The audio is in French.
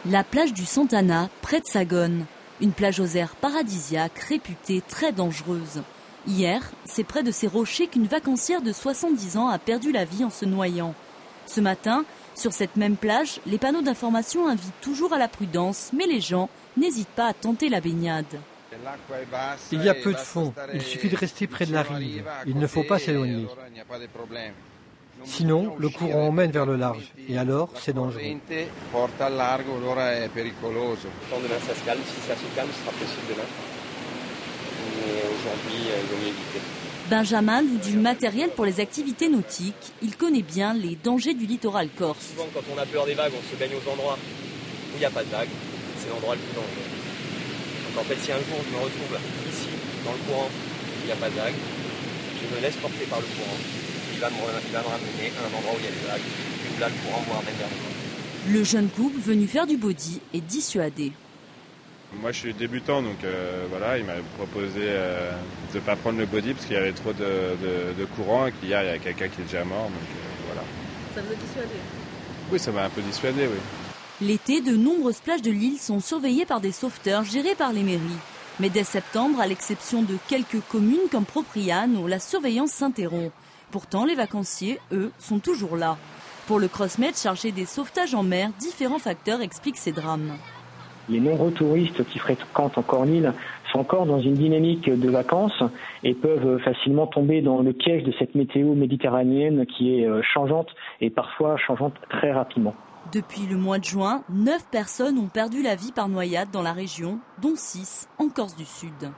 La plage du Santana, près de Sagone. Une plage aux airs paradisiaques, réputée très dangereuse. Hier, c'est près de ces rochers qu'une vacancière de 70 ans a perdu la vie en se noyant. Ce matin, sur cette même plage, les panneaux d'information invitent toujours à la prudence, mais les gens n'hésitent pas à tenter la baignade. Il y a peu de fond, il suffit de rester près de la rive, il ne faut pas s'éloigner. Sinon, le courant emmène vers le large, et alors c'est dangereux. Quand demain ça se calme, si ça se calme, ce sera possible demain. Mais aujourd'hui, il vaut mieux éviter. Benjamin loue du matériel pour les activités nautiques. Il connaît bien les dangers du littoral corse. Souvent, quand on a peur des vagues, on se baigne aux endroits où il n'y a pas de vagues. C'est l'endroit le plus dangereux. Donc en fait, si un jour je me retrouve ici, dans le courant, où il n'y a pas de vagues, je me laisse porter par le courant. Il va me ramener à un endroit où il y a des vagues. Et là, le courant me ramène vers moi. Le jeune couple venu faire du body est dissuadé. Moi je suis débutant donc voilà, il m'a proposé de ne pas prendre le body parce qu'il y avait trop de courant et qu'hier il y a quelqu'un qui est déjà mort. Donc voilà. Ça vous a dissuadé? Oui, ça m'a un peu dissuadé, oui. L'été, de nombreuses plages de l'île sont surveillées par des sauveteurs gérés par les mairies. Mais dès septembre, à l'exception de quelques communes comme Propriano, la surveillance s'interrompt. Pourtant, les vacanciers, eux, sont toujours là. Pour le CrossMed chargé des sauvetages en mer, différents facteurs expliquent ces drames. Les nombreux touristes qui fréquentent encore l'île sont encore dans une dynamique de vacances et peuvent facilement tomber dans le piège de cette météo méditerranéenne qui est changeante et parfois changeante très rapidement. Depuis le mois de juin, 9 personnes ont perdu la vie par noyade dans la région, dont 6 en Corse du Sud.